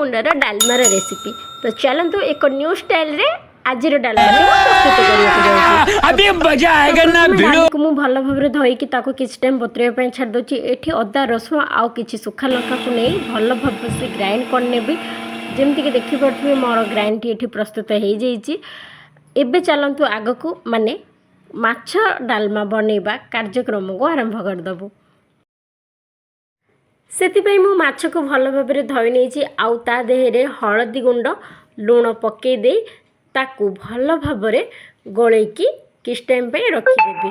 मुंडर डालमार recipe. तो चलतु एक न्यू स्टाइल रे आज डालमा प्रस्तुत करने अभी मजा आएगा ना भिड़ो को भल भाव धोईकी किसी टाइम बतरवा छाड़ दूसरी एठी अदा रसुण आउ कि सुखा लंका को नहीं भल भाव से ग्राइंड करने जमती कि देखिपे मोर ग्राइंड ये प्रस्तुत हो जाइए। एबे चलतु आग को माने माछ डालमा बनैबा कार्यक्रम को आरंभ करदेबू। से मु माछ को भल भाव धोई नहीं आउ ता देहरे हलदी गुंड लुण पकई दे ताकू भल भाव गोलैकी किस टाइम पे रखिदेवी।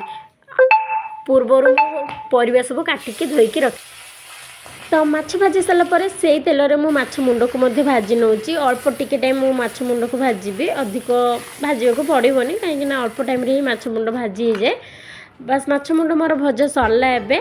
पूर्वर परिवा सब काटिकी धोईकी रख तो माछ भाजी सारापर से तेल रे मु माछ मुंड को भाजी नौची। अल्प टिके टाइम मु माछ मुंड को भाजी अधिक भाजा को पड़ोनी कहीं अल्प टाइम रे माछ मुंड भाजी हो जाए। बस माछ मुंड मोर भजा सरला। एबे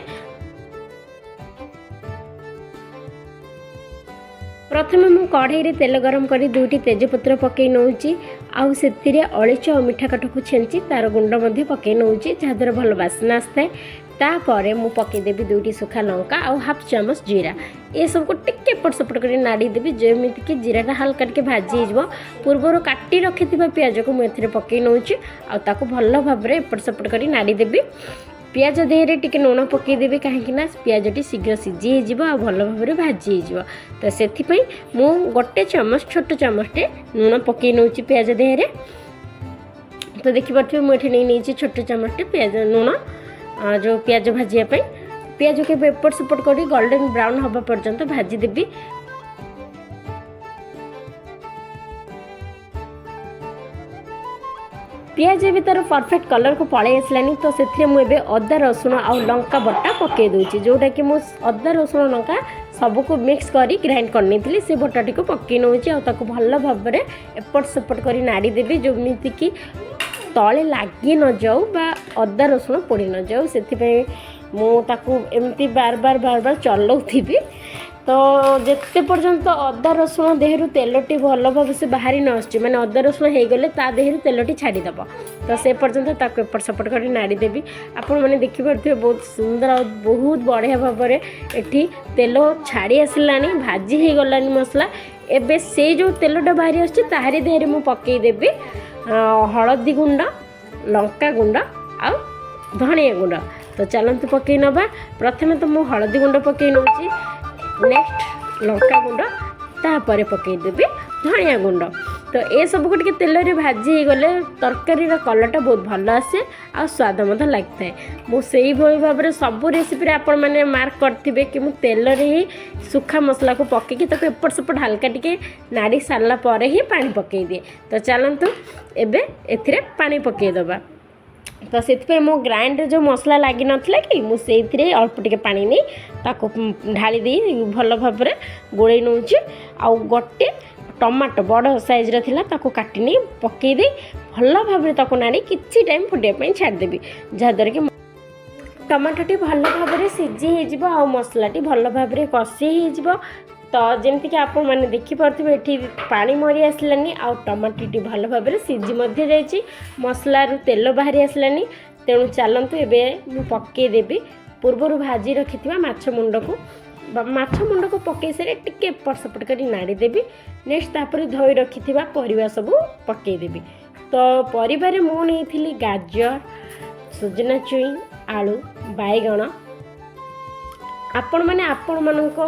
प्रथम मु कढ़ई रे तेल गरम करी दुईटी तेजपत्र पकई नौची आउ से अलैच और मीठा काठ को छेंची तार गुंड मध्य पकई नौची जहाँद्वारा भल बास्ना आसता है। तापर मु पकईदेवी दुईटी सुखा लंका आउ हाफ चामच जीरा ये सब को टिके एपट सेपट कर नाड़ी देवी जमीती कि जीराटा हल्का टिके भाजी हो। पूर्वर काटी रखि पियाज को मुझे पकई नौची आउ भल भाव एपट सेपट कर नाड़ी देवी। पियाज देहरे टिके लुण पकईदेवी कहीं पियाजटी शीघ्र सीझी हो भल भाव भाजी हो। तो से मु गोटे चामच छोट चामचटे लुण पकई नौची पियाज देहरे। तो देखिपे मुझे नहीं छोट चामचटे पियाज लुण जो पियाज भाजापी पियाज के एपट सेपट कर गोल्डन ब्राउन हवा पर्यंत भाजी देवी। पियाज भी तार परफेक्ट कलर को पलि आसलानी। तो से मुझे अदा रसुण आ लंका बटा पकई दूची जोटा कि मुझ अदा रसुण लंका सबको मिक्स करी ग्राइंड करनी से बटाटी को पकई नौची आउ भल भाव एपट सेपट कर नाड़ी देवी जमीती कि तले लगी न जाऊ बा अदा रसुण पोड़ी न जाऊ। से एमती बार बार चलाऊथी। तो जिते पर्यंत अदा रसुण देहरु तेलटी भल भाव से बाहरी न आसुची माने अदा रसुण हो गले ता देहरु तेलटी छाड़ीदेव। तो से पर्यंत ताको एपट सेपट कर नाड़ी देवी। आपण मैंने देखिपे बहुत सुंदर और बहुत बढ़िया भाव एठी तेल छाड़ी आसलानी भाजी हो गलानी मसला। एबे से जो तेलटा बाहरी आसुची ताहारी देहरे मु पकई देवी हलदी गुंड लंका गुंड आ धनिया गुंड। तो चलतु पकई नवा। प्रथम तो मु हलदी गुंड पकई नौची नेक्स्ट लंका गुंड तापर पकईदेवी धनिया गुंड। तो ये सब को टिके तेल रे भाजी हो गले तरकारी कलरटा बहुत भल आसे आ स्वाद मत लगता है। मुझे भाव में सब रेसिपी आपण मैंने मार्क करेंगे कि मुझे तेल रे ही सुखा मसला को पकईकी तक एपट सेपट हल्का टिके नाड़ी सारा पर ही पानी पकई दिए। तो चलतु एबे एथिरे पानी पकईदबा। तो से मो ग्राइंड जो मसला लगी नाला कि मुझे अल्प टिके पानी नहीं ताको ढाली दी भल भाव गोल नौची आउ गोटे टमाटो बड़ साइज रा ताको काटिनी पकई दे भल भाव ताको नाड़ी किसी टाइम फुटाई छाड़देवी जहाँद्वारा कि टमाटोटी भल भाव सीझी हो मसलाटी भल भाव कषी हो। तो जमती कि आप मैंने देखिपे ये पानी मरी आसलानी आउ टमाटोटी भल भाव सीझी जाइए मसला तेल बाहरी आसलानी। तेणु चलतु एबे मु पकईदेवी पूर्वर भाजी रखि माछ मुंड को पकई सारे टिके एपट सेपट कर नाड़ी देवी। नेक्स्ट तापर धोई रखि परिवा सब पकईदेवी। तो परिवार मु नहीं गाजर सुजना छुई आलू बैगण आपण मैंने आपण मानक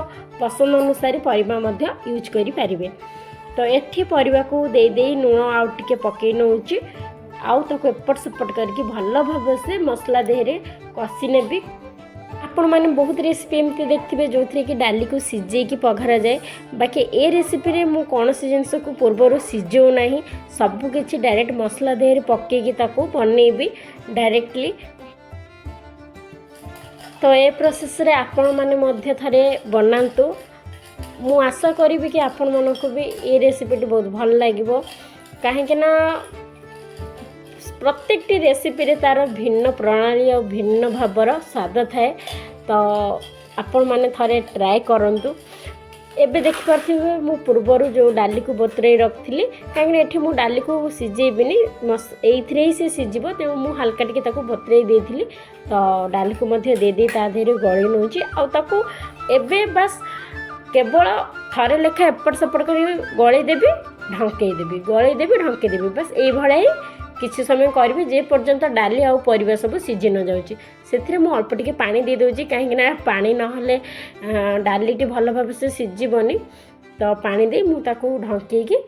पसंद अनुसार परिवा मध्य यूज करि पारिबे। तो एठी परिवा को दे दे लुण आउ टिके पकई नौची आउ ताको एपट सेपट करके भल भाव से मसला देहरे कषि नेबी। आपण मैंने बहुत रेसिपी एमती देखिए जो थी कि डाली को सीझेकी पघरा जाए। बाकी ए रेसिपी रे मु कौन सी जिनस को पूर्वर सीझो ना सबकि डायरेक्ट मसला देहरे पकईकी ताको बनैबी डायरेक्टली। तो ये प्रोसेस रे आपण माने मध्य थरे बनातु। मु आशा करी कि आपण मन को भी ये रेसिपी बहुत भल लगे कहीं प्रत्येक रेसिपी रे तार भिन्न प्रणाली और भिन्न भावर स्वाद थाए। तो आपण माने थरे ट्राए करंतु। एबे देखिपे मु पूर्वर जो डाली को बतरई रखी कहीं मु डाली को सीझेबिनी ये से सीझब तेणु मु हल्का टिके बतरई देती। तो डाली को दे ता देहरे गली नौची आउ ताको एबे बस केवल थरे लेखा एपट सेपट कर गलैदेवी ढंकईदेवी गलैदेवी ढंकईदेवी बस ये ही किसी समय करेंगे जे पर्यंत डाली आउ परिबा सब सीझी न जाऊँगी से मुझे अल्प टिके पानी दे दूँगी कहीं पानी ना डालीटी भल भाव से सीझबनी तो पानी दे मुझे ढंकईकी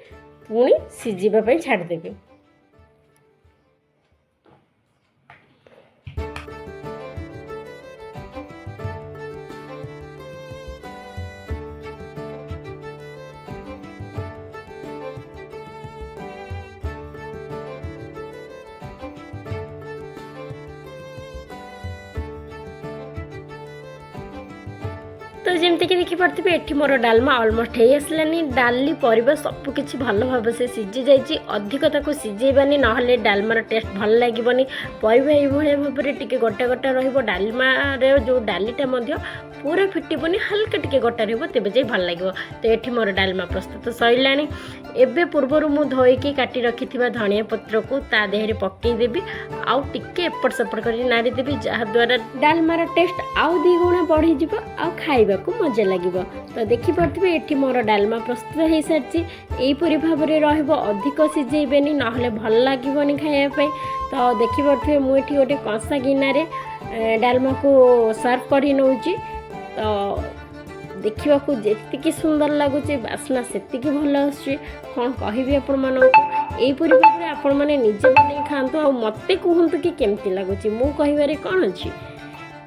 पुणी सीझापी छाड़देवी। तो जमती कि देखिपे ये मोर डालमा अलमोस्ट हो आसलानी डाली परिबा सबकि भल भाव से सीझी जाइए अधिक ताको सीझेबानी ना डालमार टेस्ट भल लगे परिबा ये भाव में टी गोटा गोटा रही जो डालीटा पूरा फिटबनी हल्का टी गोटा रेबे जाए भल लगे। तो ये मोर डालमा प्रस्तुत सैला एबे पूर्वर मु धोईकी काटी रखी धनिया पत्र को ता देहरे पकईदेवी आउ टिके एपट सेपट कर नाड़ीदेवी जहाद्वारा डालमार टेस्ट आउ 2 गुणा बढ़ीज आउ खाइबा को मजा लगे। तो देखिपे ये मोर डालमा प्रस्तुत हो सारी यहीपरी भाव में अधिक सीझेबेनी ना भल लगे खायापी। तो देखिपे मुझे गोटे कंसा गिनारे डालमा को सर्व कर नौची तो देखा जी सुंदर लगुच बास्ना से भल आसूँ कौन कहि आपण मानपरी भाव में आपण मैंने निजे बन खातु आ मत कहतु कि केमती लगुच मु कह कौन अच्छी।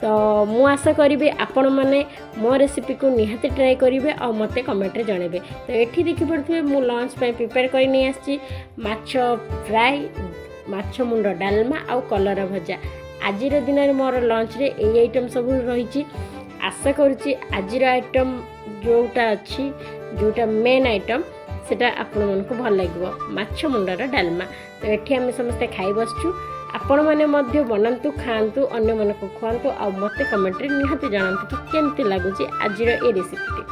तो मु आशा करी आपण मैंने मो रेसिपी को निहाती ट्राए करेंगे और मत कमेंट जनइबे। तो ये देखिपे मु लंच प्रिपेयर कर नहीं आसी माछ फ्राए माछ मुंड डालमा आउ कलरा भजा आज दिन में मोर लंच रे यही आइटम सब रही। आशा करुच्ची आजिर आइटम जोटा अच्छी जोटा मेन आइटम सेटा आपण मानक भल लगे माछ मुंडार डालमा। तो ये आम समस्ते खाई बसचु आपण मैंने बनातु खातु अन्य मानक खुआतु आ मत कमेंट निहाती जानतु कि केमती लगुच आजिर ए रेसिपीटी।